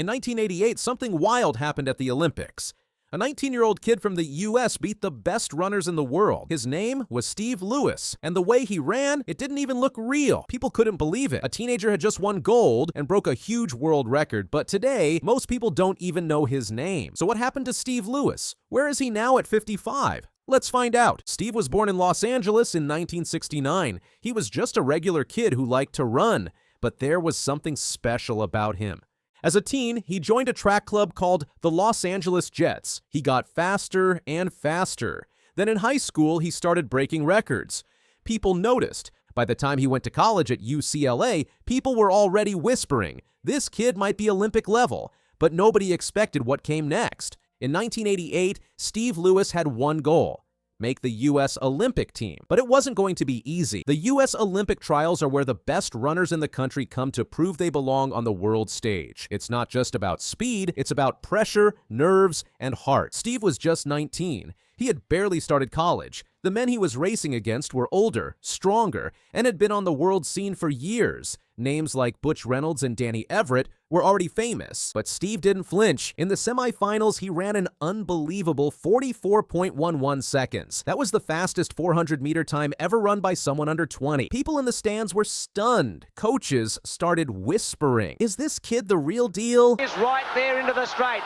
In 1988, something wild happened at the Olympics. A 19-year-old kid from the US beat the best runners in the world. His name was Steve Lewis, and the way he ran, it didn't even look real. People couldn't believe it. A teenager had just won gold and broke a huge world record, but today, most people don't even know his name. So what happened to Steve Lewis? Where is he now at 55? Let's find out. Steve was born in Los Angeles in 1969. He was just a regular kid who liked to run, but there was something special about him. As a teen, he joined a track club called the Los Angeles Jets. He got faster and faster. Then in high school, he started breaking records. People noticed. By the time he went to college at UCLA, people were already whispering, this kid might be Olympic level, but nobody expected what came next. In 1988, Steve Lewis had one goal: make the U.S. Olympic team. But it wasn't going to be easy. The U.S. Olympic trials are where the best runners in the country come to prove they belong on the world stage. It's not just about speed, it's about pressure, nerves, and heart. Steve was just 19. He had barely started college. The men he was racing against were older, stronger, and had been on the world scene for years. Names like Butch Reynolds and Everett were already famous, but Steve didn't flinch. In the semifinals, he ran an unbelievable 44.11 seconds. That was the fastest 400-meter time ever run by someone under 20. People in the stands were stunned. Coaches started whispering, is this kid the real deal? Is right there into the straight.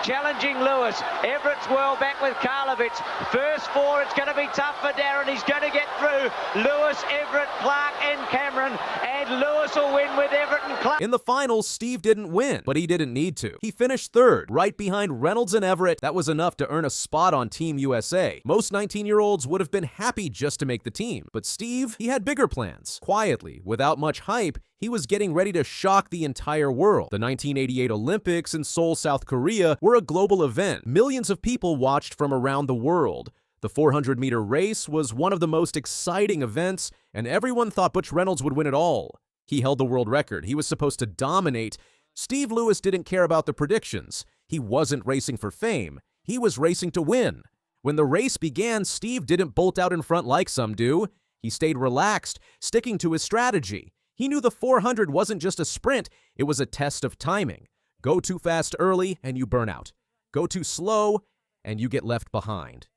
Challenging Lewis. Everett's well back with Karlovich. First four, it's going to be tough for Darren. He's going to get through. Lewis, Everett, Clark, and Cameron. And Lewis will win with Everett and Clark. In the finals, Steve didn't win, but he didn't need to. He finished third, right behind Reynolds and Everett. That was enough to earn a spot on Team USA. Most 19-year-olds would have been happy just to make the team. But Steve, he had bigger plans. Quietly, without much hype, he was getting ready to shock the entire world. The 1988 Olympics in Seoul, South Korea were a global event. Millions of people watched from around the world. The 400-meter race was one of the most exciting events, and everyone thought Butch Reynolds would win it all. He held the world record. He was supposed to dominate. Steve Lewis didn't care about the predictions. He wasn't racing for fame. He was racing to win. When the race began, Steve didn't bolt out in front like some do. He stayed relaxed, sticking to his strategy. He knew the 400 wasn't just a sprint, it was a test of timing. Go too fast early and you burn out. Go too slow and you get left behind.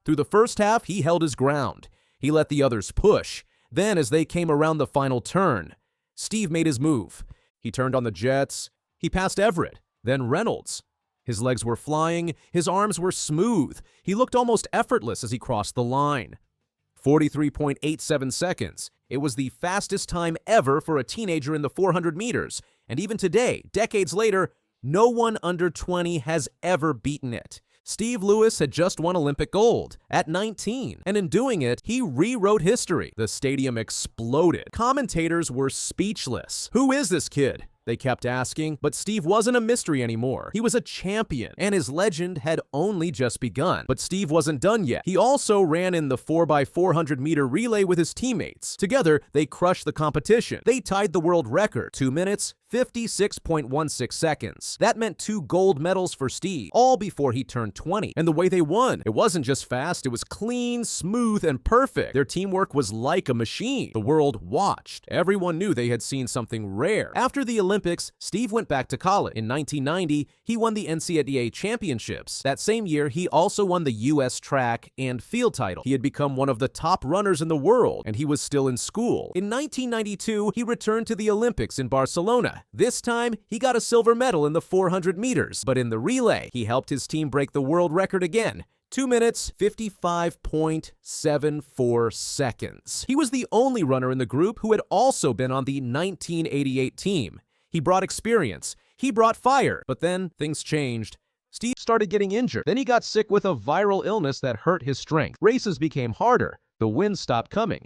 Through the first half, he held his ground. He let the others push. Then, as they came around the final turn, Steve made his move. He turned on the Jets. He passed Everett, then Reynolds. His legs were flying. His arms were smooth. He looked almost effortless as he crossed the line. 43.87 seconds. It was the fastest time ever for a teenager in the 400 meters. And even today, decades later, no one under 20 has ever beaten it. Steve Lewis had just won Olympic gold at 19, and in doing it, he rewrote history. The stadium exploded. Commentators were speechless. Who is this kid? They kept asking, but Steve wasn't a mystery anymore. He was a champion, and his legend had only just begun. But Steve wasn't done yet. He also ran in the 4x400 meter relay with his teammates. Together, they crushed the competition. They tied the world record, 2 minutes, 56.16 seconds. That meant 2 gold medals for Steve, all before he turned 20. And the way they won, it wasn't just fast, it was clean, smooth, and perfect. Their teamwork was like a machine. The world watched. Everyone knew they had seen something rare. After the Olympics, Steve went back to college. In 1990, he won the NCAA championships. That same year, he also won the U.S. track and field title. He had become one of the top runners in the world, and he was still in school. In 1992, he returned to the Olympics in Barcelona. This time, he got a silver medal in the 400 meters, but in the relay, he helped his team break the world record again. 2 minutes, 55.74 seconds. He was the only runner in the group who had also been on the 1988 team. He brought experience. He brought fire. But then things changed. Steve started getting injured. Then he got sick with a viral illness that hurt his strength. Races became harder. The wins stopped coming.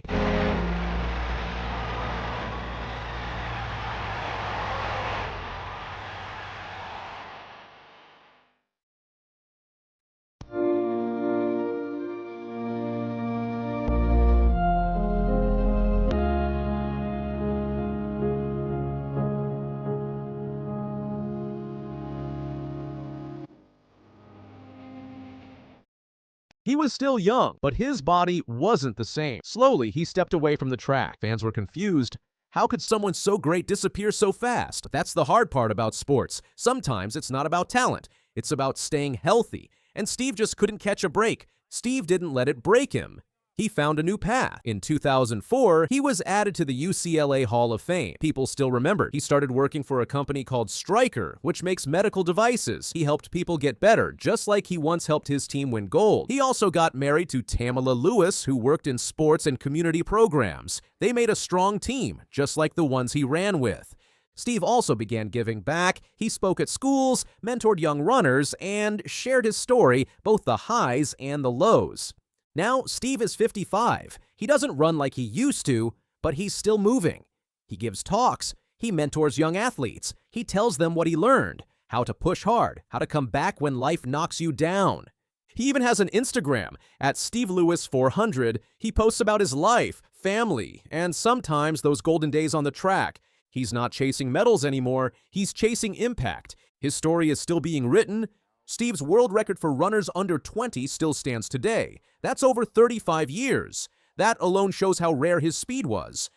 He was still young, but his body wasn't the same. Slowly, he stepped away from the track. Fans were confused. How could someone so great disappear so fast? That's the hard part about sports. Sometimes it's not about talent. It's about staying healthy. And Steve just couldn't catch a break. Steve didn't let it break him. He found a new path. In 2004, he was added to the UCLA Hall of Fame. People still remembered. He started working for a company called Stryker, which makes medical devices. He helped people get better, just like he once helped his team win gold. He also got married to Tamala Lewis, who worked in sports and community programs. They made a strong team, just like the ones he ran with. Steve also began giving back. He spoke at schools, mentored young runners, and shared his story, both the highs and the lows. Now, Steve is 55. He doesn't run like he used to, but he's still moving. He gives talks. He mentors young athletes. He tells them what he learned, how to push hard, how to come back when life knocks you down. He even has an Instagram at SteveLewis400. He posts about his life, family, and sometimes those golden days on the track. He's not chasing medals anymore. He's chasing impact. His story is still being written. Steve's world record for runners under 20 still stands today. That's over 35 years. That alone shows how rare his speed was.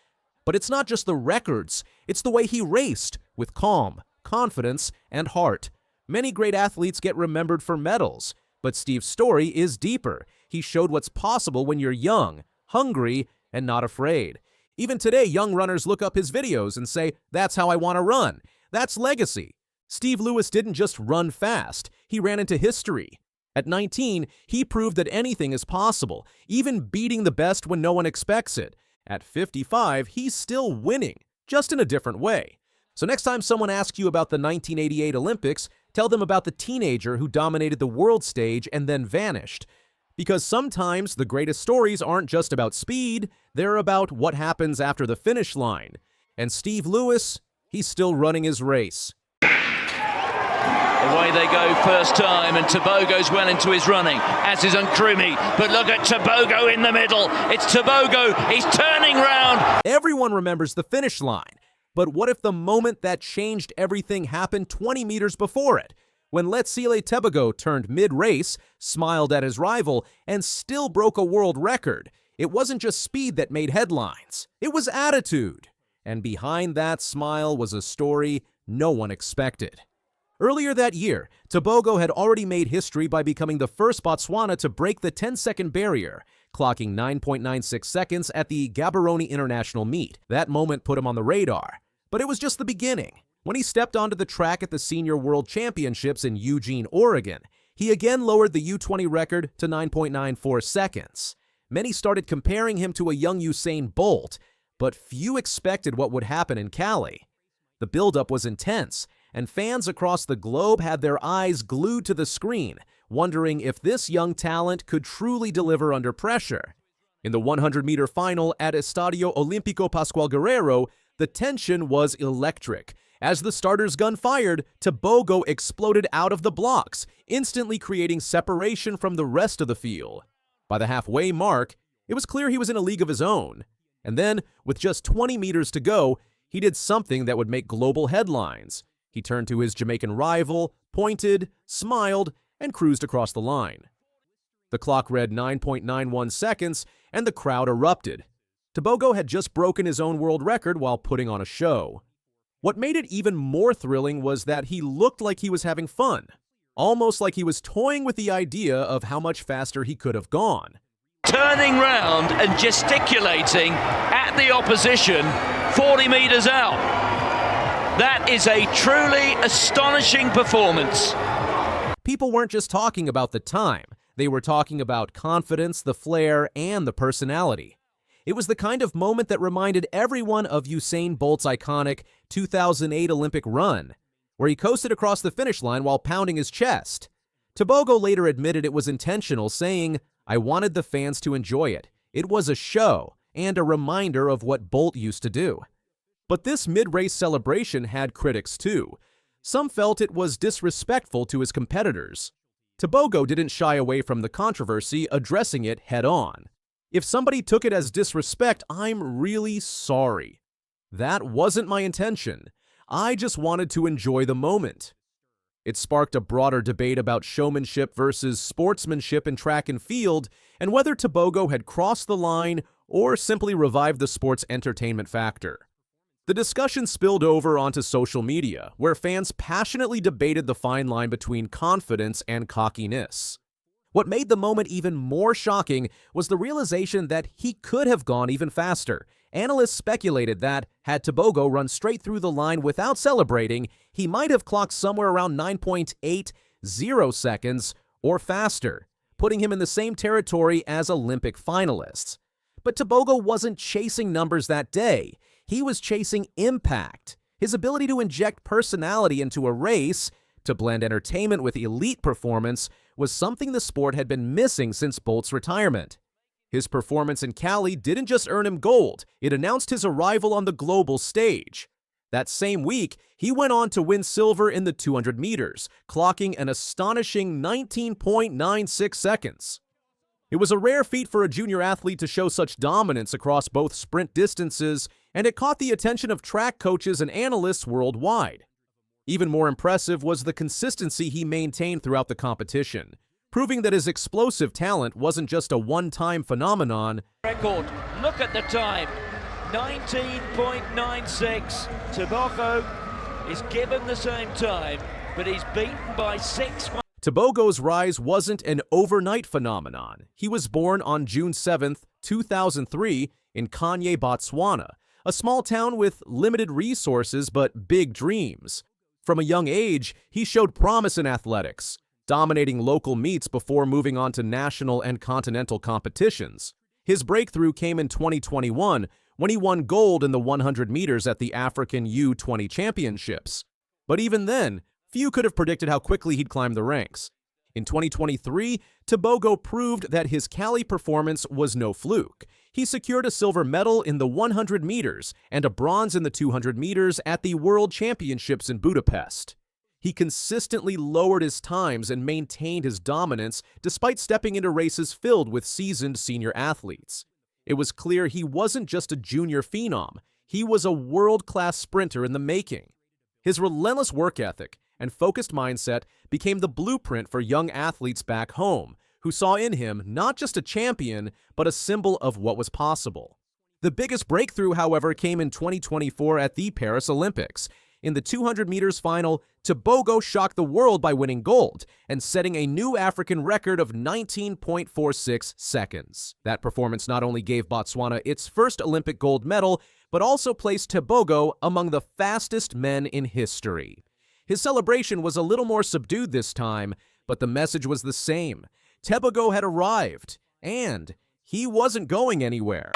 But it's not just the records. It's the way he raced, with calm, confidence, and heart. Many great athletes get remembered for medals, but Steve's story is deeper. He showed what's possible when you're young, hungry, and not afraid. Even today, young runners look up his videos and say, "That's how I want to run." That's legacy. Steve Lewis didn't just run fast, he ran into history. At 19, he proved that anything is possible, even beating the best when no one expects it. At 55, he's still winning, just in a different way. So next time someone asks you about the 1988 Olympics, tell them about the teenager who dominated the world stage and then vanished. Because sometimes the greatest stories aren't just about speed, they're about what happens after the finish line. And Steve Lewis, he's still running his race. Away they go first time, and Tebogo's well into his running, as is Nkrumah. But look at Tebogo in the middle. It's Tebogo. He's turning round. Everyone remembers the finish line. But what if the moment that changed everything happened 20 meters before it? When Letsile Tebogo turned mid-race, smiled at his rival, and still broke a world record. It wasn't just speed that made headlines. It was attitude. And behind that smile was a story no one expected. Earlier that year, Tebogo had already made history by becoming the first Botswana to break the 10-second barrier, clocking 9.96 seconds at the Gaborone International Meet. That moment put him on the radar. But it was just the beginning. When he stepped onto the track at the Senior World Championships in Eugene, Oregon, he again lowered the U20 record to 9.94 seconds. Many started comparing him to a young Usain Bolt, but few expected what would happen in Cali. The buildup was intense, and fans across the globe had their eyes glued to the screen, wondering if this young talent could truly deliver under pressure. In the 100-meter final at Estadio Olímpico Pascual Guerrero, the tension was electric. As the starter's gun fired, Tebogo exploded out of the blocks, instantly creating separation from the rest of the field. By the halfway mark, it was clear he was in a league of his own. And then, with just 20 meters to go, he did something that would make global headlines. He turned to his Jamaican rival, pointed, smiled, and cruised across the line. The clock read 9.91 seconds, and the crowd erupted. Tebogo had just broken his own world record while putting on a show. What made it even more thrilling was that he looked like he was having fun, almost like he was toying with the idea of how much faster he could have gone. Turning round and gesticulating at the opposition 40 meters out. That is a truly astonishing performance. People weren't just talking about the time. They were talking about confidence, the flair, and the personality. It was the kind of moment that reminded everyone of Usain Bolt's iconic 2008 Olympic run, where he coasted across the finish line while pounding his chest. Tebogo later admitted it was intentional, saying, "I wanted the fans to enjoy it. It was a show and a reminder of what Bolt used to do." But this mid-race celebration had critics too. Some felt it was disrespectful to his competitors. Tebogo didn't shy away from the controversy, addressing it head-on. "If somebody took it as disrespect, I'm really sorry. That wasn't my intention. I just wanted to enjoy the moment." It sparked a broader debate about showmanship versus sportsmanship in track and field, and whether Tebogo had crossed the line or simply revived the sport's entertainment factor. The discussion spilled over onto social media, where fans passionately debated the fine line between confidence and cockiness. What made the moment even more shocking was the realization that he could have gone even faster. Analysts speculated that, had Tebogo run straight through the line without celebrating, he might have clocked somewhere around 9.80 seconds or faster, putting him in the same territory as Olympic finalists. But Tebogo wasn't chasing numbers that day. He was chasing impact. His ability to inject personality into a race, to blend entertainment with elite performance, was something the sport had been missing since Bolt's retirement. His performance in Cali didn't just earn him gold, it announced his arrival on the global stage. That same week, he went on to win silver in the 200 meters, clocking an astonishing 19.96 seconds. It was a rare feat for a junior athlete to show such dominance across both sprint distances, and it caught the attention of track coaches and analysts worldwide. Even more impressive was the consistency he maintained throughout the competition, proving that his explosive talent wasn't just a one-time phenomenon. Record, look at the time, 19.96. Tebogo is given the same time, but he's beaten by 6. Tebogo's rise wasn't an overnight phenomenon. He was born on June 7, 2003, in Kanye, Botswana, a small town with limited resources but big dreams. From a young age, he showed promise in athletics, dominating local meets before moving on to national and continental competitions. His breakthrough came in 2021 when he won gold in the 100 meters at the African U20 Championships. But even then, few could have predicted how quickly he'd climb the ranks. In 2023, Tebogo proved that his Cali performance was no fluke. He secured a silver medal in the 100 meters and a bronze in the 200 meters at the World Championships in Budapest. He consistently lowered his times and maintained his dominance despite stepping into races filled with seasoned senior athletes. It was clear he wasn't just a junior phenom, he was a world-class sprinter in the making. His relentless work ethic and focused mindset became the blueprint for young athletes back home, who saw in him not just a champion, but a symbol of what was possible. The biggest breakthrough, however, came in 2024 at the Paris Olympics. In the 200 meters final, Tebogo shocked the world by winning gold and setting a new African record of 19.46 seconds. That performance not only gave Botswana its first Olympic gold medal, but also placed Tebogo among the fastest men in history. His celebration was a little more subdued this time, but the message was the same. Tebogo had arrived, and he wasn't going anywhere.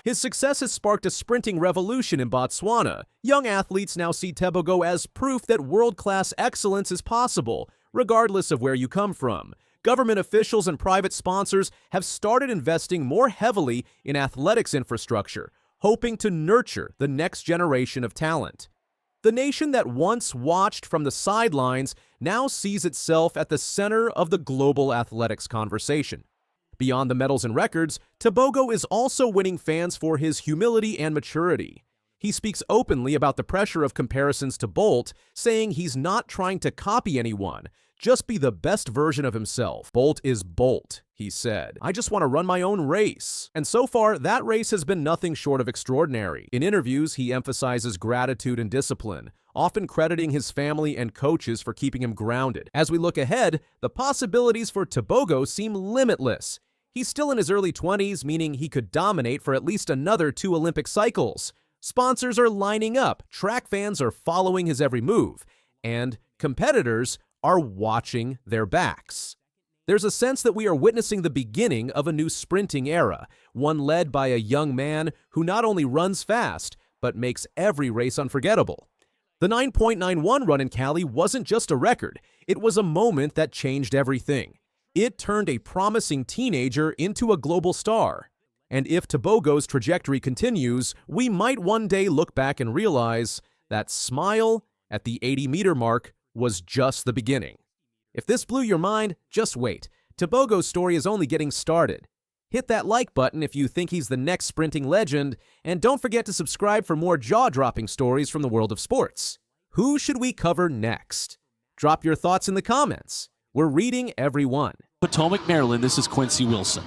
His success has sparked a sprinting revolution in Botswana. Young athletes now see Tebogo as proof that world-class excellence is possible, regardless of where you come from. Government officials and private sponsors have started investing more heavily in athletics infrastructure, hoping to nurture the next generation of talent. The nation that once watched from the sidelines now sees itself at the center of the global athletics conversation. Beyond the medals and records, Tebogo is also winning fans for his humility and maturity. He speaks openly about the pressure of comparisons to Bolt, saying he's not trying to copy anyone, just be the best version of himself. Bolt is Bolt, he said. I just want to run my own race. And so far, that race has been nothing short of extraordinary. In interviews, he emphasizes gratitude and discipline, often crediting his family and coaches for keeping him grounded. As we look ahead, the possibilities for Tebogo seem limitless. He's still in his early 20s, meaning he could dominate for at least another 2 Olympic cycles. Sponsors are lining up, track fans are following his every move, and competitors are watching their backs. There's a sense that we are witnessing the beginning of a new sprinting era, one led by a young man who not only runs fast, but makes every race unforgettable. The 9.91 run in Cali wasn't just a record, it was a moment that changed everything. It turned a promising teenager into a global star. And if Tebogo's trajectory continues, we might one day look back and realize that smile at the 80-meter mark was just the beginning. If this blew your mind, just wait. Tebogo's story is only getting started. Hit that like button if you think he's the next sprinting legend, and don't forget to subscribe for more jaw-dropping stories from the world of sports. Who should we cover next? Drop your thoughts in the comments. We're reading every one. Potomac, Maryland, this is Quincy Wilson.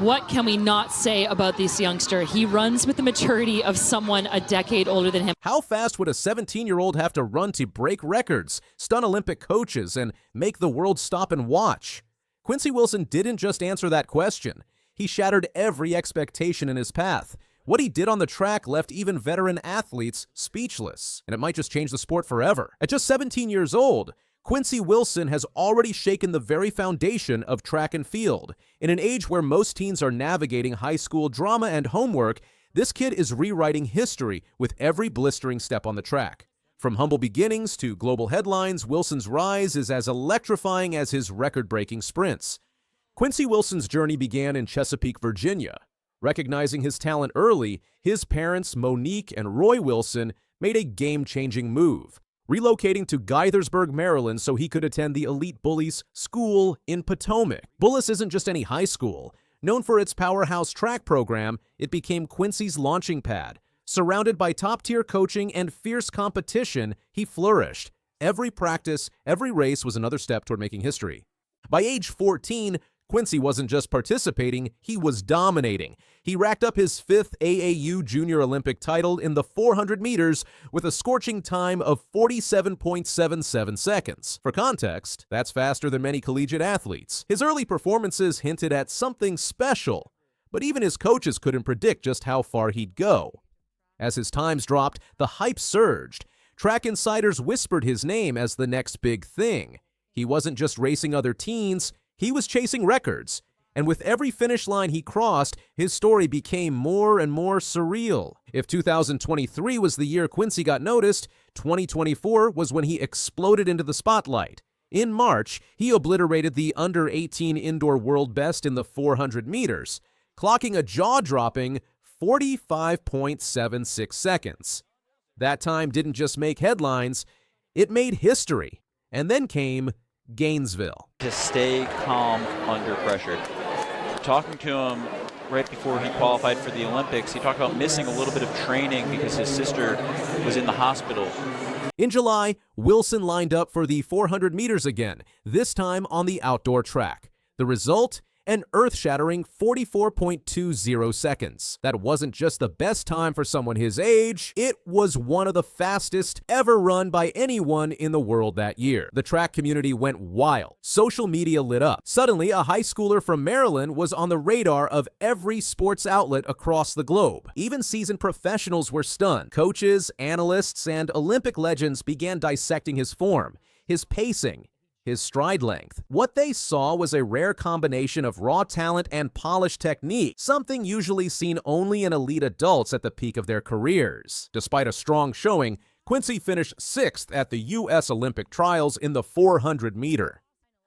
What can we not say about this youngster? He runs with the maturity of someone a decade older than him. How fast would a 17-year-old have to run to break records, stun Olympic coaches, and make the world stop and watch? Quincy Wilson didn't just answer that question. He shattered every expectation in his path. What he did on the track left even veteran athletes speechless, and it might just change the sport forever. At just 17 years old, Quincy Wilson has already shaken the very foundation of track and field. In an age where most teens are navigating high school drama and homework, this kid is rewriting history with every blistering step on the track. From humble beginnings to global headlines, Wilson's rise is as electrifying as his record-breaking sprints. Quincy Wilson's journey began in Chesapeake, Virginia. Recognizing his talent early, his parents, Monique and Roy Wilson, made a game-changing move, relocating to Gaithersburg, Maryland so he could attend the elite Bullies school in Potomac. Bullis isn't just any high school. Known for its powerhouse track program, it became Quincy's launching pad. Surrounded by top-tier coaching and fierce competition, he flourished. Every practice, every race was another step toward making history. By age 14, Quincy wasn't just participating, he was dominating. He racked up his 5th AAU Junior Olympic title in the 400 meters with a scorching time of 47.77 seconds. For context, that's faster than many collegiate athletes. His early performances hinted at something special, but even his coaches couldn't predict just how far he'd go. As his times dropped, the hype surged. Track insiders whispered his name as the next big thing. He wasn't just racing other teens, he was chasing records, and with every finish line he crossed, his story became more and more surreal. If 2023 was the year Quincy got noticed, 2024 was when he exploded into the spotlight. In March, he obliterated the under-18 indoor world best in the 400 meters, clocking a jaw-dropping 45.76 seconds. That time didn't just make headlines, it made history. And then came Gainesville. To stay calm under pressure. Talking to him right before he qualified for the Olympics, he talked about missing a little bit of training because his sister was in the hospital. In July, Wilson lined up for the 400 meters again, this time on the outdoor track. The result? An earth-shattering 44.20 seconds. That wasn't just the best time for someone his age, it was one of the fastest ever run by anyone in the world that year. The track community went wild. Social media lit up. Suddenly, a high schooler from Maryland was on the radar of every sports outlet across the globe. Even seasoned professionals were stunned. Coaches, analysts, and Olympic legends began dissecting his form, his pacing, his stride length. What they saw was a rare combination of raw talent and polished technique, something usually seen only in elite adults at the peak of their careers. Despite a strong showing, Quincy finished 6th at the U.S. Olympic trials in the 400 meter.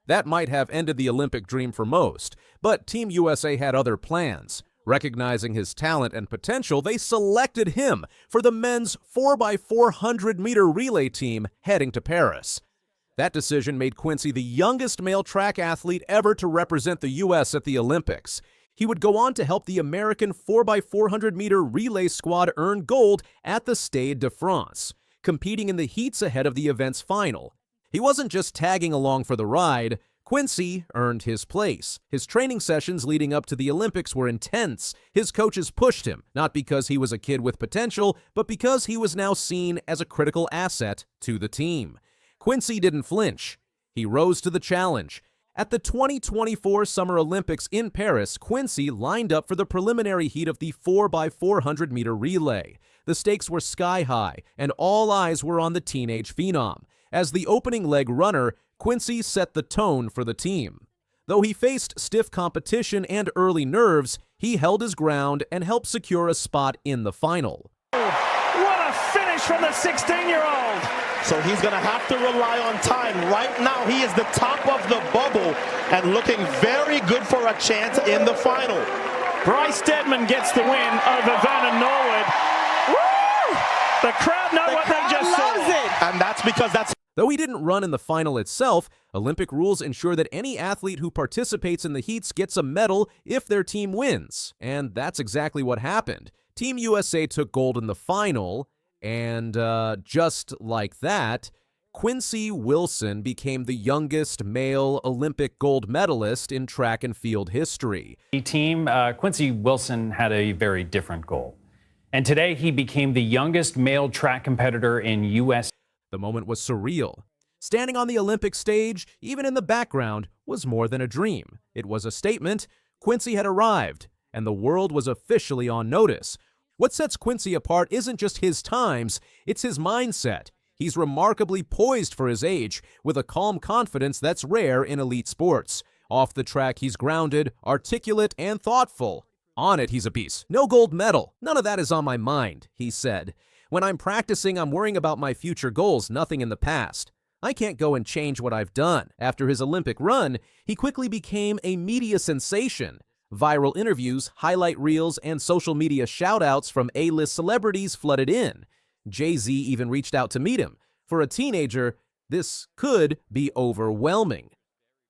That might have ended the Olympic dream for most, but Team USA had other plans. Recognizing his talent and potential, they selected him for the men's 4x400 meter relay team heading to Paris. That decision made Quincy the youngest male track athlete ever to represent the U.S. at the Olympics. He would go on to help the American 4x400 meter relay squad earn gold at the Stade de France, competing in the heats ahead of the event's final. He wasn't just tagging along for the ride. Quincy earned his place. His training sessions leading up to the Olympics were intense. His coaches pushed him, not because he was a kid with potential, but because he was now seen as a critical asset to the team. Quincy didn't flinch. He rose to the challenge. At the 2024 Summer Olympics in Paris, Quincy lined up for the preliminary heat of the 4x400 meter relay. The stakes were sky high, and all eyes were on the teenage phenom. As the opening leg runner, Quincy set the tone for the team. Though he faced stiff competition and early nerves, he held his ground and helped secure a spot in the final. What a finish from the 16-year-old! So he's going to have to rely on time. Right now, he is the top of the bubble and looking very good for a chance in the final. Bryce Stedman gets the win over Vernon Norwood. Woo! The crowd know what they just saw. And that's because that's... Though he didn't run in the final itself, Olympic rules ensure that any athlete who participates in the heats gets a medal if their team wins. And that's exactly what happened. Team USA took gold in the final, and just like that, Quincy Wilson became the youngest male Olympic gold medalist in track and field history. Team Quincy Wilson had a very different goal. And today he became the youngest male track competitor in U.S. The moment was surreal. Standing on the Olympic stage, even in the background, was more than a dream. It was a statement. Quincy had arrived, and the world was officially on notice. What sets Quincy apart isn't just his times, it's his mindset. He's remarkably poised for his age, with a calm confidence that's rare in elite sports. Off the track, he's grounded, articulate, and thoughtful. On it, he's a beast. No gold medal. None of that is on my mind, he said. When I'm practicing, I'm worrying about my future goals, nothing in the past. I can't go and change what I've done. After his Olympic run, he quickly became a media sensation. Viral interviews, highlight reels, and social media shout-outs from A-list celebrities flooded in. Jay-Z even reached out to meet him. For a teenager, this could be overwhelming.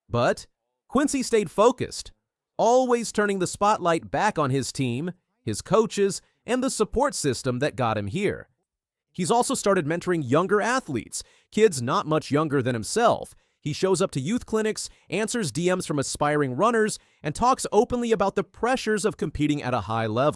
But Quincy stayed focused, always turning the spotlight back on his team, his coaches, and the support system that got him here. He's also started mentoring younger athletes, kids not much younger than himself. He shows up to youth clinics, answers DMs from aspiring runners, and talks openly about the pressures of competing at a high level.